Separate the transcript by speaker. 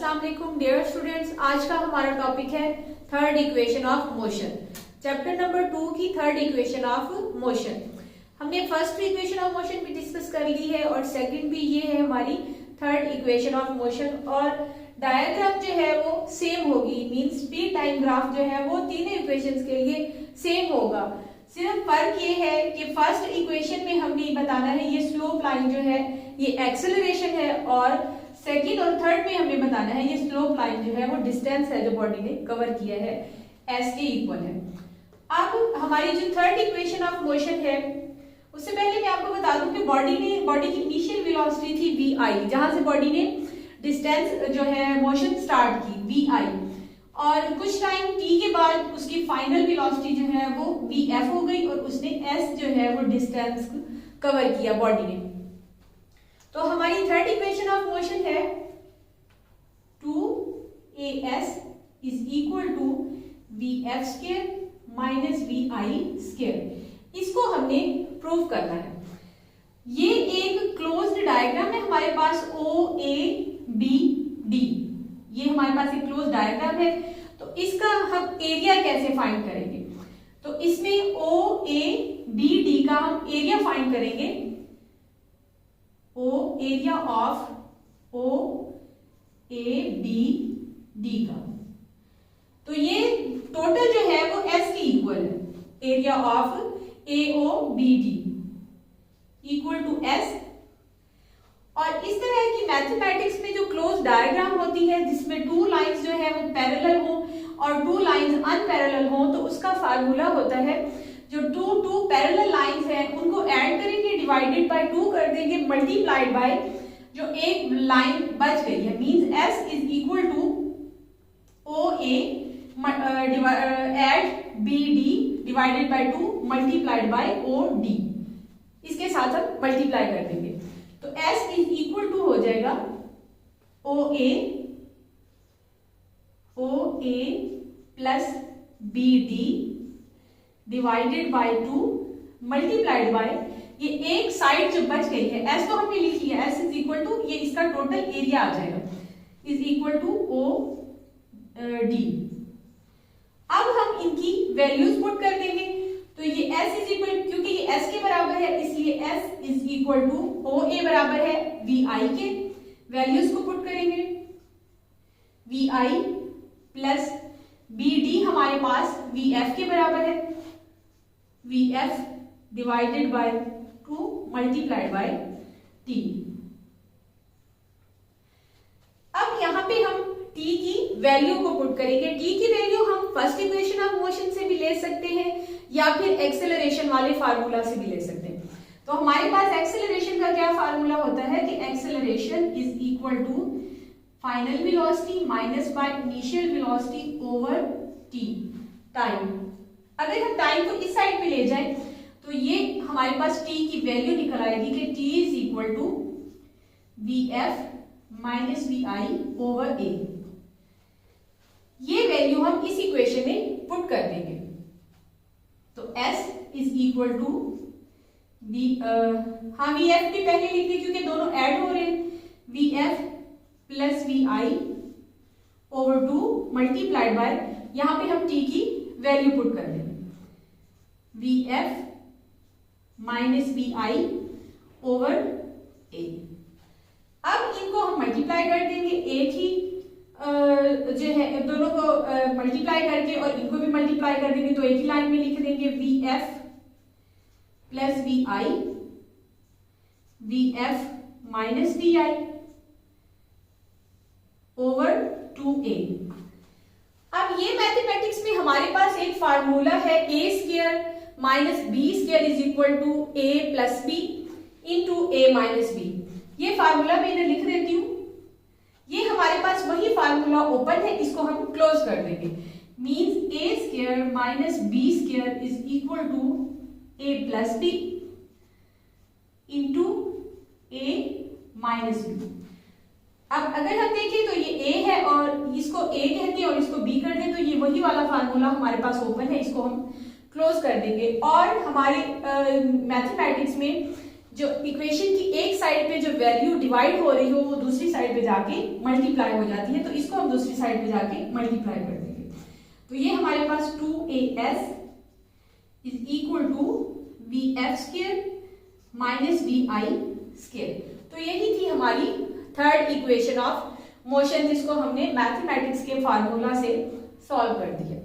Speaker 1: अस्सलाम वालेकुम dear students. आज का हमारा टॉपिक है third equation of motion. Chapter number 2 की थर्ड इक्वेशन ऑफ मोशन। हमने फर्स्ट इक्वेशन ऑफ मोशन भी डिस्कस कर ली है और सेकंड भी ये है हमारी थर्ड इक्वेशन ऑफ मोशन। और डायग्राम जो है वो सेम होगी, मींस पी टाइम ग्राफ जो है वो तीनों इक्वेशंस के लिए सेम होगा। सिर्फ फर्क ये है कि फर्स्ट इक्वेशन में हमने बताना है ये स्लोप लाइन जो है ये एक्सेलरेशन है, और सेकंड और थर्ड में हमें बताना है ये स्लोप लाइन जो है वो डिस्टेंस है जो बॉडी ने कवर किया है, एस के इक्वल है। अब हमारी जो थर्ड इक्वेशन ऑफ मोशन है उससे पहले मैं आपको बता दूं कि बॉडी की इनिशियल वेलोसिटी थी वी आई, जहां से बॉडी ने डिस्टेंस जो है मोशन स्टार्ट की वी आई, और कुछ टाइम टी के बाद उसकी फाइनल वेलोसिटी जो है वो वी एफ हो गई और उसने एस जो है वो डिस्टेंस कवर किया बॉडी ने। तो हमारी थर्ड इक्वेशन ऑफ मोशन है 2as is equal to V F square minus V I square. इसको हमने प्रूव करना है। ये एक क्लोज्ड डायग्राम है हमारे पास ओ ए बी डी, ये हमारे पास एक क्लोज डायग्राम है। तो इसका हम एरिया कैसे फाइंड करेंगे? तो इसमें ओ ए बी डी का हम एरिया फाइंड करेंगे। O area of O A B D का, तो ये टोटल जो है वो एस के इक्वल है। Area of A O B D equal to S. और इस तरह की मैथमेटिक्स में जो क्लोज डायग्राम होती है जिसमें टू लाइंस जो है वो पैरेलल हो और टू लाइंस अनपैरेलल हो, तो उसका फार्मूला होता है जो टू पैरेलल लाइंस हैं उनको ऐड करेंगे, डिवाइडेड बाय 2 कर देंगे, मल्टीप्लाइड बाय जो एक लाइन बच गई है, means S is equal to O A add B D divided by 2 multiplied by O D. इसके साथ हम मल्टीप्लाई कर देंगे तो S इज इक्वल टू हो जाएगा O A plus B D divided by 2 multiplied by ये एक साइड जो बच गई है S तो हमने लिख लिया, S इज इक्वल टू ये इसका टोटल एरिया आ जाएगा is equal to O D. अब हम इनकी वैल्यूज पुट कर देंगे। तो ये S इज इक्वल, क्योंकि ये S के बराबर है इसलिए S is equal to O A बराबर है वी आई के, वैल्यूज को पुट करेंगे। V I plus B D हमारे पास वी एफ के बराबर है, V F divided by 2 multiplied by T. अब यहां पे हम t की वैल्यू को पुट करेंगे। t की वैल्यू हम फर्स्ट इक्वेशन ऑफ मोशन से भी ले सकते हैं या फिर एक्सेलरेशन वाले फार्मूला से भी ले सकते हैं। तो हमारे पास एक्सेलरेशन का क्या फार्मूला होता है कि acceleration is equal to final velocity minus by initial velocity over T time. अगर हम टाइम को इस साइड पे ले जाएं तो ये हमारे पास t की वैल्यू निकल आएगी कि t is equal to V F minus V I over A. ये वैल्यू हम इस इक्वेशन में पुट कर देंगे। तो S is equal to V F भी पहले लिख दिए क्योंकि दोनों ऐड हो रहे हैं, V F plus V I over 2 multiplied by यहां पे हम t की वैल्यू पुट कर देंगे, V F minus V I over a. अब इनको हम मल्टीप्लाई कर देंगे, एक ही जो है दोनों को मल्टीप्लाई करके और इनको भी मल्टीप्लाई कर देंगे तो एक ही लाइन में लिख देंगे V F plus V F minus V I over 2a। अब ये मैथमेटिक्स में हमारे पास एक फार्मूला है a square minus B square is equal to a plus B into a minus B. ये फार्मूला मैं इधर लिख देती हूं। ये हमारे पास वही फार्मूला ओपन है, इसको हम क्लोज कर देंगे, means a square minus B square is equal to a plus B into a minus B. अब अगर हम देखें तो ये a है और इसको a कहते हैं और इसको b कर दें तो ये वही वाला फार्मूला हमारे पास ओपन है, इसको हम क्लोज कर देंगे। और हमारे मैथमेटिक्स में जो इक्वेशन की एक साइड पे जो वैल्यू डिवाइड हो रही हो वो दूसरी साइड पे जाके मल्टीप्लाई हो जाती है, तो इसको हम दूसरी साइड पे जाके मल्टीप्लाई कर देंगे। तो ये हमारे पास 2as is equal to bf square minus bi square. तो यही थी हमारी थर्ड इक्वेशन ऑफ मोशन, जिसको हमने मैथमेटिक्स के फार्मूला से सॉल्व कर दिया।